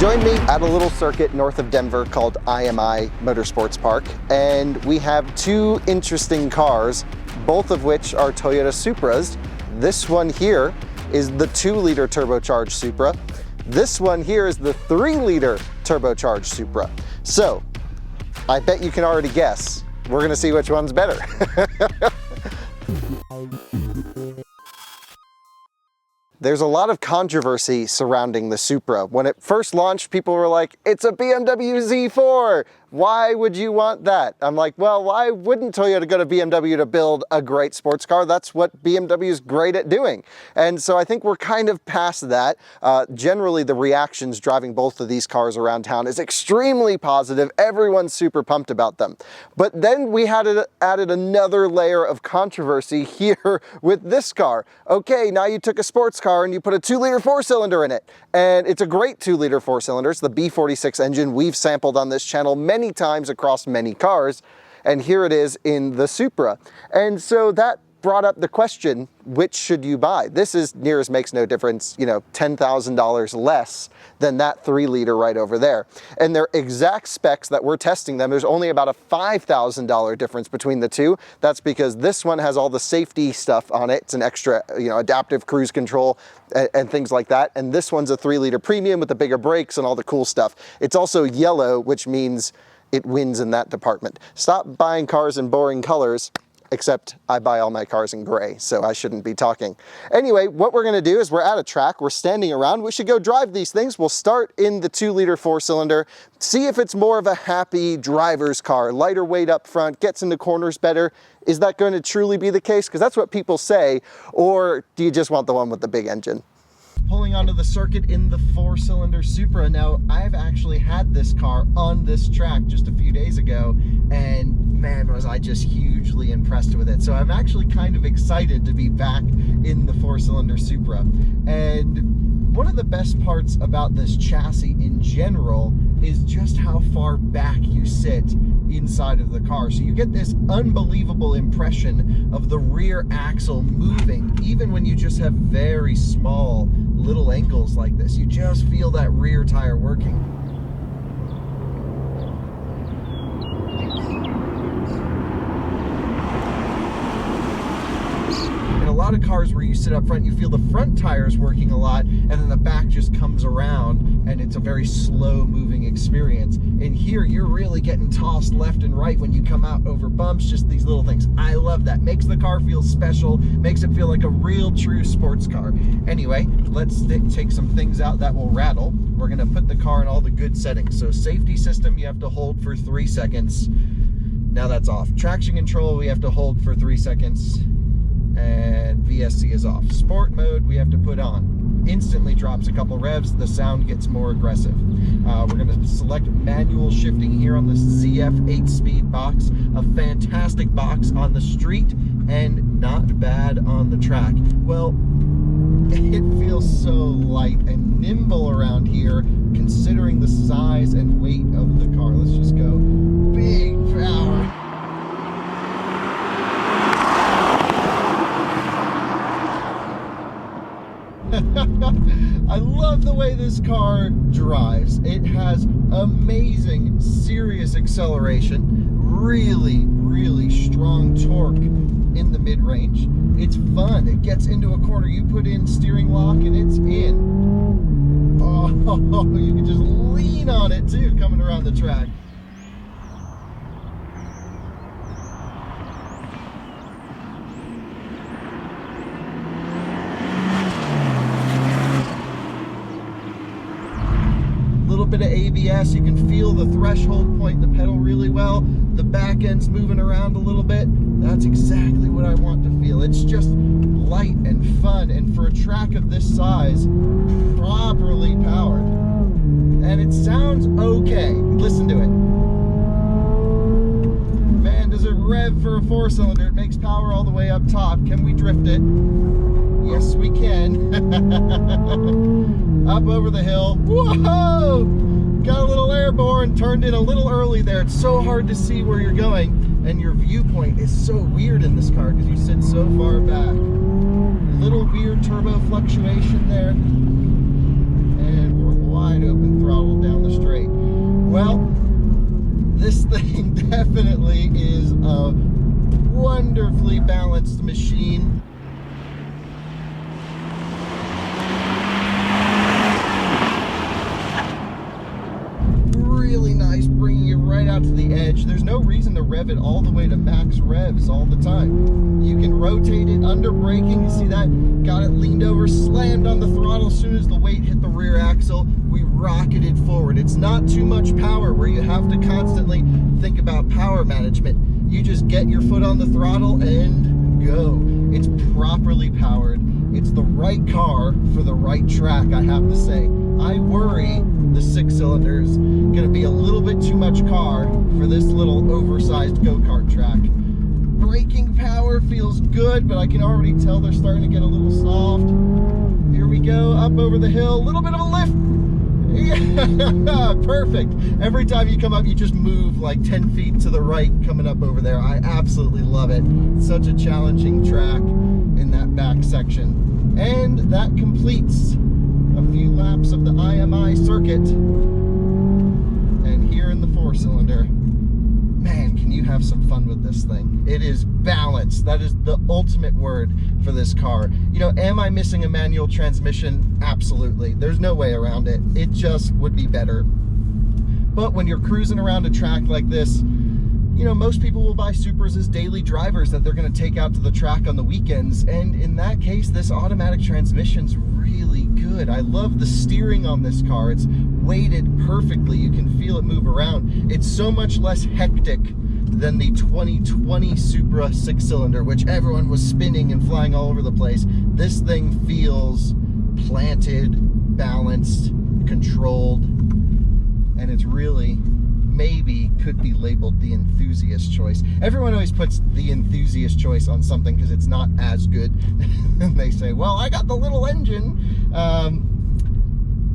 Join me at a little circuit north of Denver called IMI Motorsports Park, and we have two interesting cars, both of which are Toyota Supras. This one here is the 2-liter turbocharged Supra. This one here is the 3-liter turbocharged Supra. So, I bet you can already guess. We're gonna see which one's better. There's a lot of controversy surrounding the Supra. When it first launched, people were like, it's a BMW Z4. Why would you want that? I'm like, well, why wouldn't Toyota go to BMW to build a great sports car? That's what BMW is great at doing. And so I think we're kind of past that. Generally, the reactions driving both of these cars around town is extremely positive. Everyone's super pumped about them. But then we had added another layer of controversy here with this car. Okay, now you took a sports car and you put a 2-liter 4-cylinder in it. And it's a great 2-liter 4-cylinder. It's the B46 engine we've sampled on this channel many times across many cars, and here it is in the Supra. And so that brought up the question, which should you buy? This is near as makes no difference, you know, $10,000 less than that 3-liter right over there. And they're exact specs that we're testing them. There's only about a $5,000 difference between the two. That's because this one has all the safety stuff on it. It's an extra, you know, adaptive cruise control and things like that. And this one's a 3-liter premium with the bigger brakes and all the cool stuff. It's also yellow, which means it wins in that department. Stop buying cars in boring colors, except I buy all my cars in gray, so I shouldn't be talking. Anyway, what we're gonna do is we're at a track, we're standing around, we should go drive these things. We'll start in the 2-liter 4-cylinder, see if it's more of a happy driver's car, lighter weight up front, gets into corners better. Is that going to truly be the case? Because that's what people say, or do you just want the one with the big engine? Pulling onto the circuit in the 4-cylinder Supra. Now, I've actually had this car on this track just a few days ago, and man, was I just hugely impressed with it. So I'm actually kind of excited to be back in the 4-cylinder Supra. And one of the best parts about this chassis in general is just how far back you sit inside of the car. So you get this unbelievable impression of the rear axle moving, even when you just have very small little angles like this. You just feel that rear tire working. In a lot of cars where you sit up front, you feel the front tires working a lot, and then the back just comes around, and it's a very slow moving experience. In here, you're really getting tossed left and right when you come out over bumps, just these little things. I love that. Makes the car feel special, makes it feel like a real true sports car. Anyway, let's take some things out that will rattle. We're gonna put the car in all the good settings. So safety system, you have to hold for 3 seconds. Now that's off. Traction control, we have to hold for 3 seconds. And VSC is off. Sport mode we have to put on. Instantly drops a couple revs, the sound gets more aggressive. We're going to select manual shifting here on the ZF 8-speed box. A fantastic box on the street and not bad on the track. Well, it feels so light and nimble around here considering the size and weight of the car. Let's just go big power. I love the way this car drives. It has amazing, serious acceleration, really, really strong torque in the mid-range. It's fun. It gets into a corner. You put in steering lock and it's in. Oh, you can just lean on it too coming around the track. Bit of ABS, you can feel the threshold point the pedal really well. The back end's moving around a little bit. That's exactly what I want to feel. It's just light and fun, and for a track of this size, properly powered. And it sounds okay. Listen to it. Man, does it rev for a 4-cylinder. It makes power all the way up top. Can we drift it? Yes, we can. Up over the hill. Whoa! Got a little airborne, turned in a little early there. It's so hard to see where you're going, and your viewpoint is so weird in this car because you sit so far back. Little weird turbo fluctuation there. And we're wide open throttle. Well, this thing definitely is a wonderfully balanced machine. Really nice, bringing it right out to the edge. There's no reason to rev it all the way to max revs all the time. You can rotate it under braking. You see that? Got it leaned over, slammed on the throttle. As soon as the weight hit the rear axle, we rocketed forward. It's not too much power where you have to constantly think about power management. You just get your foot on the throttle and go. It's properly powered. It's the right car for the right track, I have to say. I worry the 6-cylinder is going to be a little bit too much car for this little oversized go-kart track. Braking power feels good, but I can already tell they're starting to get a little soft. Here we go, up over the hill, a little bit of a lift. Yeah, perfect. Every time you come up, you just move like 10 feet to the right coming up over there. I absolutely love it. It's such a challenging track in that back section. And that completes a few laps of the IMI circuit. And here in the 4-cylinder, man, can you have some fun with this thing. It is balanced. That is the ultimate word for this car. You know, am I missing a manual transmission? Absolutely. There's no way around it. It just would be better. But when you're cruising around a track like this, you know, most people will buy Supras as daily drivers that they're going to take out to the track on the weekends. And in that case, this automatic transmission's really good. I love the steering on this car. It's weighted perfectly. You can feel it move around. It's so much less hectic than the 2020 Supra 6-cylinder, which everyone was spinning and flying all over the place. This thing feels planted, balanced, controlled, and it's really maybe could be labeled the enthusiast choice. Everyone always puts the enthusiast choice on something because it's not as good. And they say, well, I got the little engine.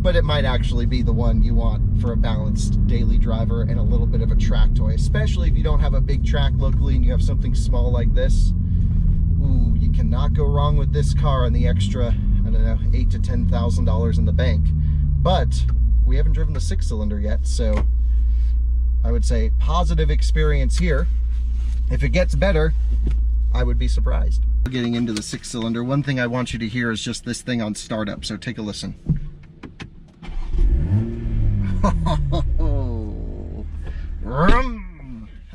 But it might actually be the one you want for a balanced daily driver and a little bit of a track toy, especially if you don't have a big track locally and you have something small like this. Ooh, you cannot go wrong with this car and the extra, I don't know, $8,000 to $10,000 in the bank. But we haven't driven the 6-cylinder yet, so I would say positive experience here. If it gets better, I would be surprised. Getting into the 6-cylinder, one thing I want you to hear is just this thing on startup, so take a listen.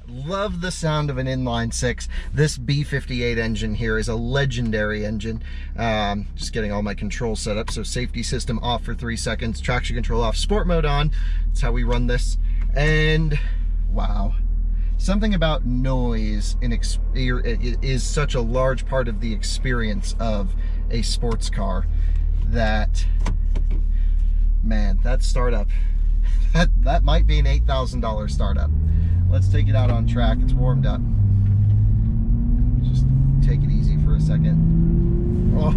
Love the sound of an inline 6. This B58 engine here is a legendary engine. Just getting all my controls set up. So safety system off for 3 seconds, traction control off, sport mode on. That's how we run this. And wow, something about noise is such a large part of the experience of a sports car that, man, that startup, that might be an $8,000 startup. Let's take it out on track. It's warmed up. Just take it easy for a second. Oh,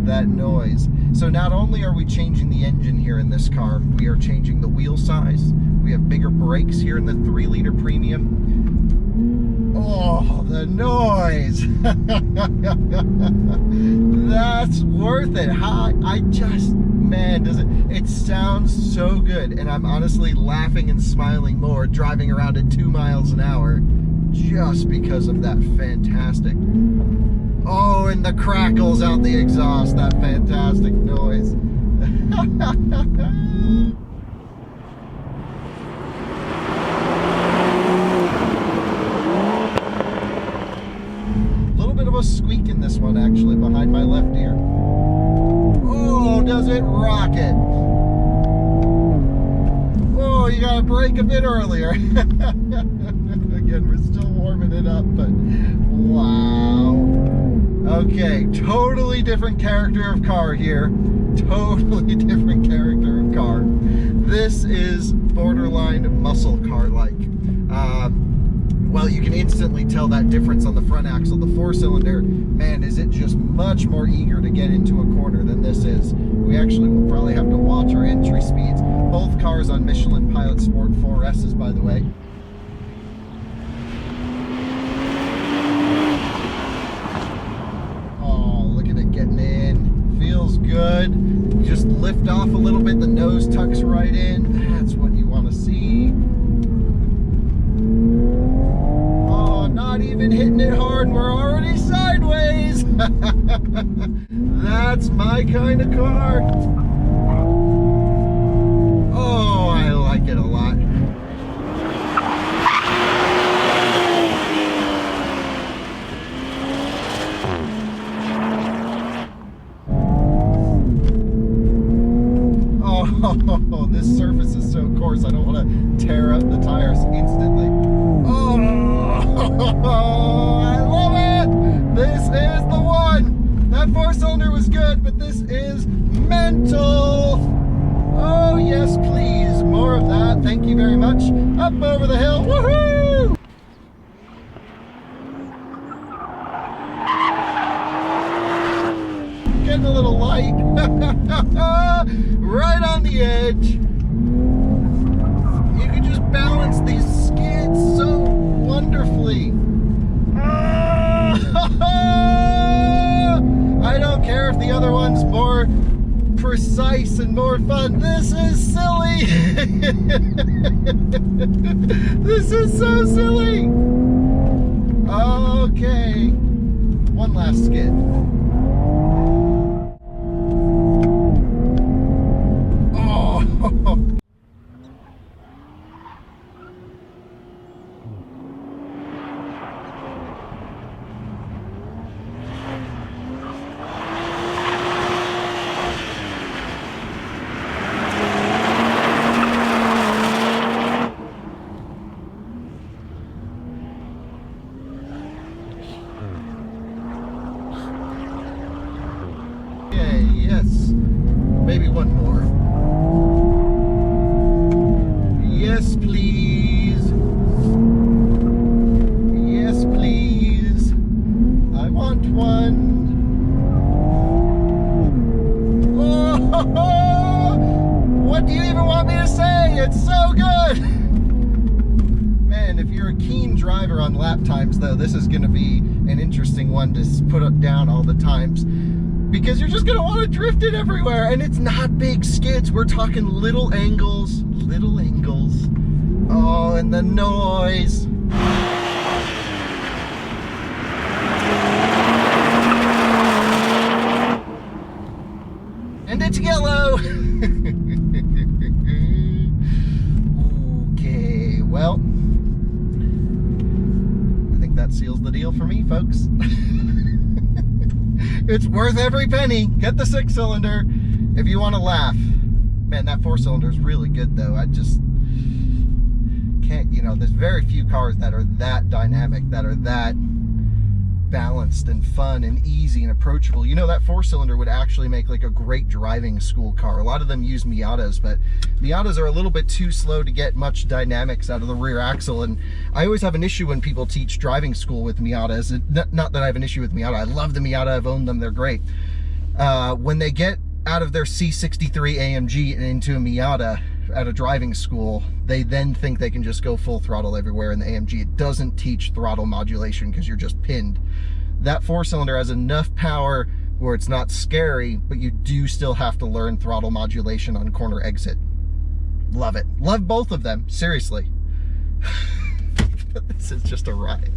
that noise. So not only are we changing the engine here in this car, we are changing the wheel size. We have bigger brakes here in the 3-liter premium. Oh, the noise. That's worth it. Man, it sounds so good. And I'm honestly laughing and smiling more driving around at 2 miles an hour just because of that fantastic. Oh, and the crackles out the exhaust, that fantastic noise. A little bit of a squeak in this one actually behind my left ear. Oh, does it rock it? Oh, you gotta brake a bit earlier. Again, we're still warming it up, but wow. Okay, totally different character of car here. Totally different character of car. This is borderline muscle car-like. Well, you can instantly tell that difference on the front axle. The 4-cylinder, man, is it just much more eager to get into a corner than this is. We actually will probably have to watch our entry speeds. Both cars on Michelin Pilot Sport 4S's, by the way. Oh, look at it getting in. Feels good. good. You just lift off a little bit, the nose tucks right in. That's what you want to see. Oh, not even hitting it hard, and we're already sideways. That's my kind of car. Oh, I like it a lot. Oh, this surface is so coarse, I don't want to tear up the tires instantly. Oh, I love it! This is the one! That 4-cylinder was good, but this is mental! Oh, yes, please. More of that. Thank you very much. Up over the hill. Woohoo! Getting a little light. Right on the edge. You can just balance these skids so wonderfully. I don't care if the other one's more precise and more fun. This is silly. This is so silly. Okay. One last skid. Oh. Okay, yes. Maybe one more. Yes, please. Yes, please. I want one. Oh, what do you even want me to say? It's so good. Man, if you're a keen driver on lap times, though, this is going to be an interesting one to put up down all the times. Because you're just going to want to drift it everywhere. And it's not big skids. We're talking little angles. Little angles. Oh, and the noise. And it's yellow. Okay, well, I think that seals the deal for me, folks. It's worth every penny. Get the 6-cylinder if you want to laugh. Man, that 4-cylinder is really good, though. I just can't, you know, there's very few cars that are that dynamic, that are that balanced and fun and easy and approachable. You know, that 4-cylinder would actually make like a great driving school car. A lot of them use Miatas, but Miatas are a little bit too slow to get much dynamics out of the rear axle. And I always have an issue when people teach driving school with Miatas. Not that I have an issue with Miata. I love the Miata. I've owned them. They're great. When they get out of their C63 AMG and into a Miata at a driving school, they then think they can just go full throttle everywhere in the AMG. It doesn't teach throttle modulation because you're just pinned. That 4-cylinder has enough power where it's not scary, but you do still have to learn throttle modulation on corner exit. Love it. Love both of them, seriously. This is just a riot.